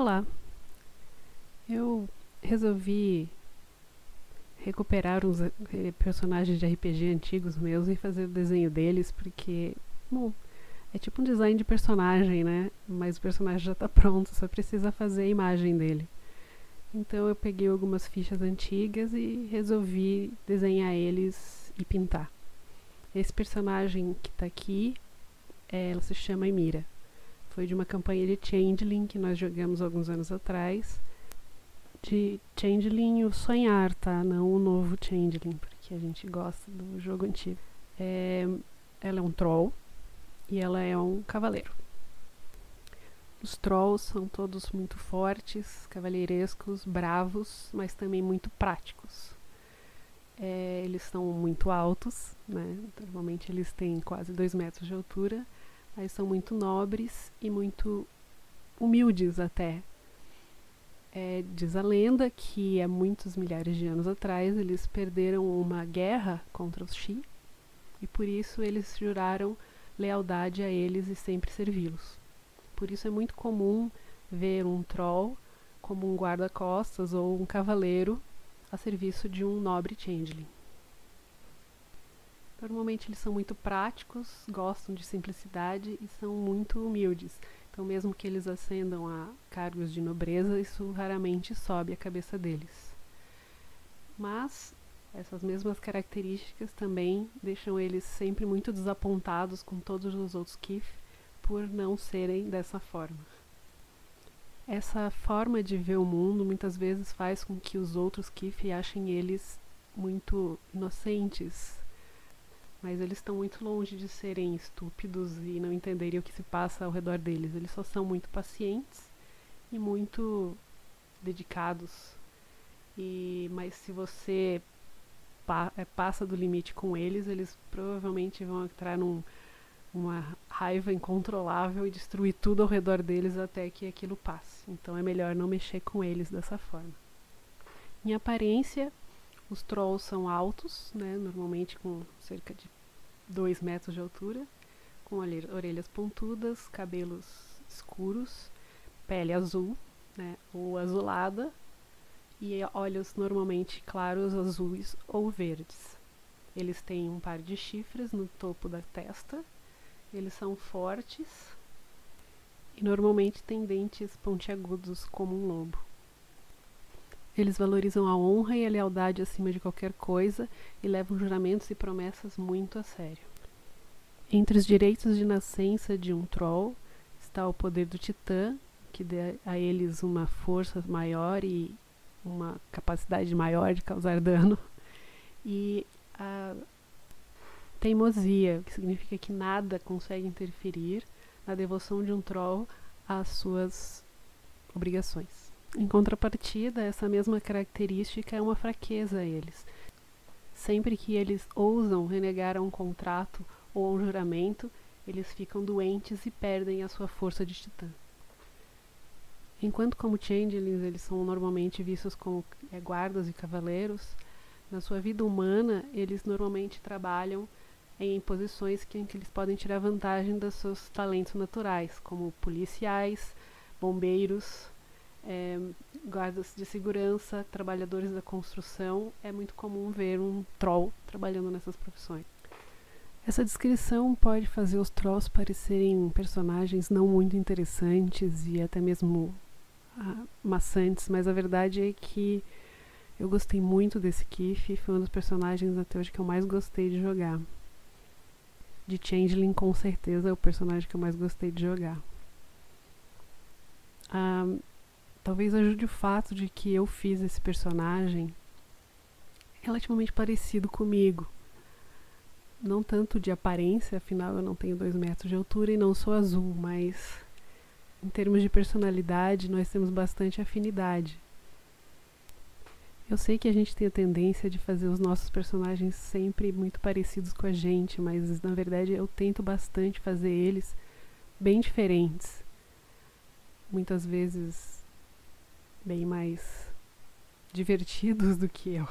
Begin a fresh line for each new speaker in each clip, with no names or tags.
Olá, eu resolvi recuperar uns personagens de RPG antigos meus e fazer o desenho deles, porque, bom, é tipo um design de personagem, né? Mas o personagem já está pronto, só precisa fazer a imagem dele. Então eu peguei algumas fichas antigas e resolvi desenhar eles e pintar. Esse personagem que está aqui, ela se chama Emira. Foi de uma campanha de Changeling que nós jogamos alguns anos atrás. De Changeling o Sonhar, tá? Não o novo Changeling, porque a gente gosta do jogo antigo. Ela é um troll e ela é um cavaleiro. Os trolls são todos muito fortes, cavalheirescos, bravos, mas também muito práticos. Eles são muito altos, né? Normalmente eles têm quase 2 metros de altura, mas são muito nobres e muito humildes até. Diz a lenda que há muitos milhares de anos atrás eles perderam uma guerra contra os Shi e por isso eles juraram lealdade a eles e sempre servi-los. Por isso é muito comum ver um troll como um guarda-costas ou um cavaleiro a serviço de um nobre changeling. Normalmente eles são muito práticos, gostam de simplicidade e são muito humildes. Então mesmo que eles ascendam a cargos de nobreza, isso raramente sobe a cabeça deles. Mas essas mesmas características também deixam eles sempre muito desapontados com todos os outros Kith por não serem dessa forma. Essa forma de ver o mundo muitas vezes faz com que os outros Kith achem eles muito inocentes, mas eles estão muito longe de serem estúpidos e não entenderem o que se passa ao redor deles. Eles só são muito pacientes e muito dedicados. Mas se você passa do limite com eles, eles provavelmente vão entrar numa raiva incontrolável e destruir tudo ao redor deles até que aquilo passe. Então é melhor não mexer com eles dessa forma. Em aparência, os trolls são altos, né, normalmente com cerca de 2 metros de altura, com orelhas pontudas, cabelos escuros, pele azul, né, ou azulada, e olhos normalmente claros, azuis ou verdes. Eles têm um par de chifres no topo da testa, eles são fortes e normalmente têm dentes pontiagudos como um lobo. Eles valorizam a honra e a lealdade acima de qualquer coisa e levam juramentos e promessas muito a sério. Entre os direitos de nascença de um troll está o poder do Titã, que dá a eles uma força maior e uma capacidade maior de causar dano, e a teimosia, que significa que nada consegue interferir na devoção de um troll às suas obrigações. Em contrapartida, essa mesma característica é uma fraqueza a eles. Sempre que eles ousam renegar a um contrato ou a um juramento, eles ficam doentes e perdem a sua força de titã. Enquanto como changelings eles são normalmente vistos como guardas e cavaleiros, na sua vida humana eles normalmente trabalham em posições em que eles podem tirar vantagem dos seus talentos naturais, como policiais, bombeiros, guardas de segurança, trabalhadores da construção. É muito comum ver um troll trabalhando nessas profissões. Essa descrição pode fazer os trolls parecerem personagens não muito interessantes e até mesmo maçantes, mas a verdade é que eu gostei muito desse Kith, foi um dos personagens até hoje que eu mais gostei de jogar. De Changeling, com certeza, é o personagem que eu mais gostei de jogar. Talvez ajude o fato de que eu fiz esse personagem relativamente parecido comigo. Não tanto de aparência, afinal eu não tenho 2 metros de altura e não sou azul, mas em termos de personalidade nós temos bastante afinidade. Eu sei que a gente tem a tendência de fazer os nossos personagens sempre muito parecidos com a gente, mas na verdade eu tento bastante fazer eles bem diferentes. Muitas vezes bem mais divertidos do que eu.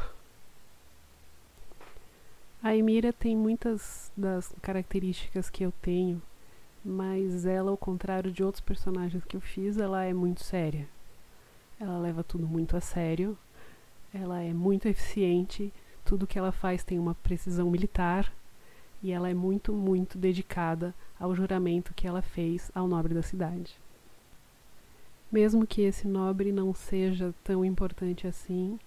A Emira tem muitas das características que eu tenho, mas ela, ao contrário de outros personagens que eu fiz, ela é muito séria. Ela leva tudo muito a sério, ela é muito eficiente, tudo que ela faz tem uma precisão militar e ela é muito, muito dedicada ao juramento que ela fez ao nobre da cidade. Mesmo que esse nobre não seja tão importante assim,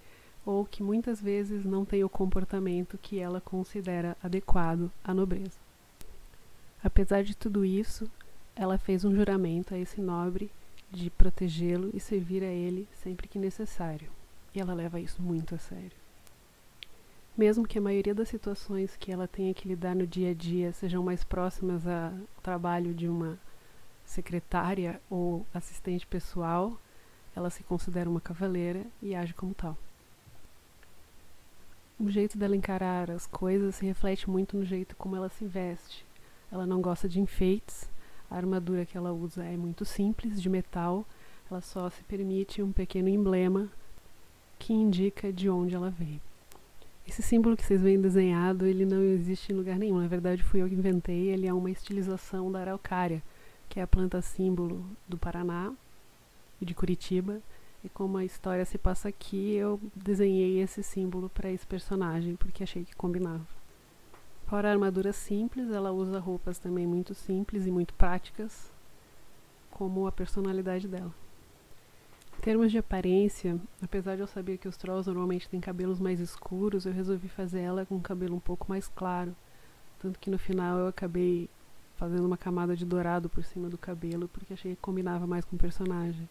ou que muitas vezes não tenha o comportamento que ela considera adequado à nobreza. Apesar de tudo isso, ela fez um juramento a esse nobre de protegê-lo e servir a ele sempre que necessário, e ela leva isso muito a sério. Mesmo que a maioria das situações que ela tenha que lidar no dia a dia sejam mais próximas ao trabalho de uma secretária ou assistente pessoal, ela se considera uma cavaleira e age como tal. O jeito dela encarar as coisas se reflete muito no jeito como ela se veste. Ela não gosta de enfeites, a armadura que ela usa é muito simples, de metal, ela só se permite um pequeno emblema que indica de onde ela veio. Esse símbolo que vocês veem desenhado, ele não existe em lugar nenhum, na verdade fui eu que inventei, ele é uma estilização da araucária, que é a planta símbolo do Paraná e de Curitiba, e como a história se passa aqui, eu desenhei esse símbolo para esse personagem, porque achei que combinava. Fora a armadura simples, ela usa roupas também muito simples e muito práticas, como a personalidade dela. Em termos de aparência, apesar de eu saber que os Trolls normalmente têm cabelos mais escuros, eu resolvi fazer ela com um cabelo um pouco mais claro, tanto que no final eu acabei fazendo uma camada de dourado por cima do cabelo, porque achei que combinava mais com o personagem.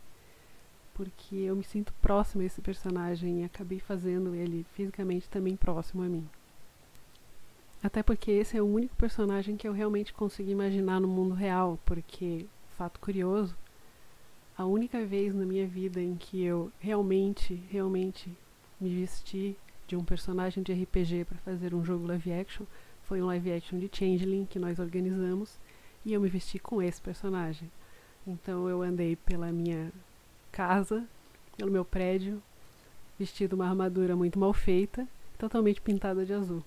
Porque eu me sinto próxima a esse personagem e acabei fazendo ele fisicamente também próximo a mim. Até porque esse é o único personagem que eu realmente consegui imaginar no mundo real, porque, fato curioso, a única vez na minha vida em que eu realmente me vesti de um personagem de RPG para fazer um jogo live action foi um live action de Changeling que nós organizamos e eu me vesti com esse personagem. Então eu andei pela minha casa, pelo meu prédio, vestido uma armadura muito mal feita, totalmente pintada de azul.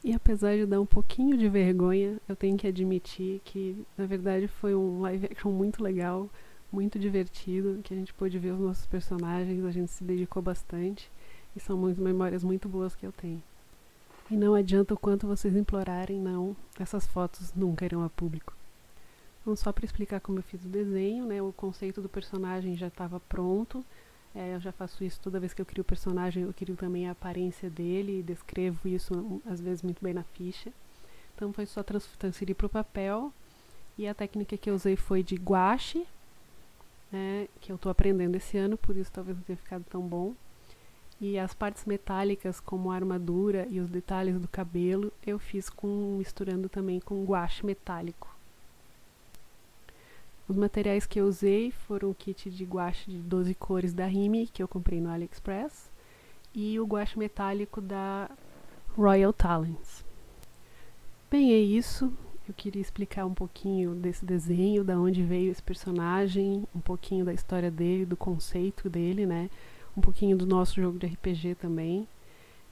E apesar de dar um pouquinho de vergonha, eu tenho que admitir que na verdade foi um live action muito legal, muito divertido, que a gente pôde ver os nossos personagens, a gente se dedicou bastante e são muitas memórias muito boas que eu tenho. E não adianta o quanto vocês implorarem, não, essas fotos nunca irão a público. Então, só para explicar como eu fiz o desenho, né, o conceito do personagem já estava pronto, eu já faço isso toda vez que eu crio o personagem, eu crio também a aparência dele e descrevo isso às vezes muito bem na ficha. Então foi só transferir para o papel e a técnica que eu usei foi de gouache, que eu estou aprendendo esse ano, por isso talvez não tenha ficado tão bom. E as partes metálicas, como a armadura e os detalhes do cabelo, eu fiz misturando também com gouache metálico. Os materiais que eu usei foram o kit de gouache de 12 cores da Rime, que eu comprei no AliExpress, e o gouache metálico da Royal Talents. Bem, é isso. Eu queria explicar um pouquinho desse desenho, da onde veio esse personagem, um pouquinho da história dele, do conceito dele, né? Um pouquinho do nosso jogo de RPG também.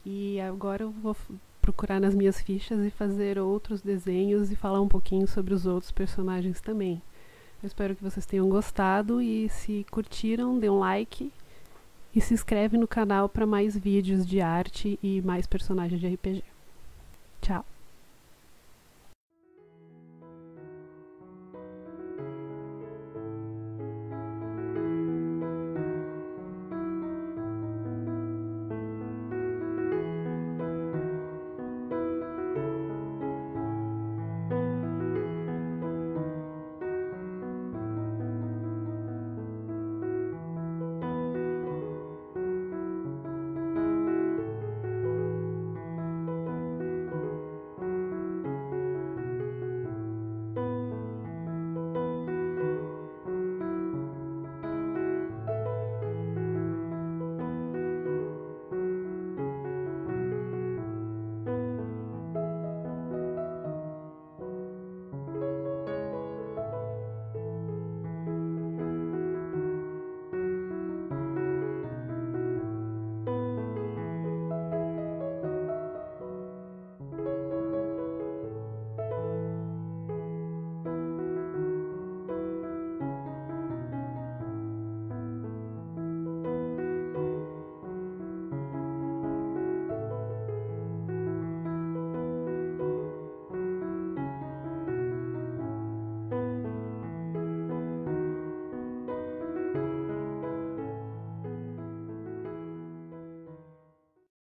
E agora eu vou procurar nas minhas fichas e fazer outros desenhos e falar um pouquinho sobre os outros personagens também. Eu espero que vocês tenham gostado e se curtiram, dê um like e se inscreve no canal para mais vídeos de arte e mais personagens de RPG. Tchau!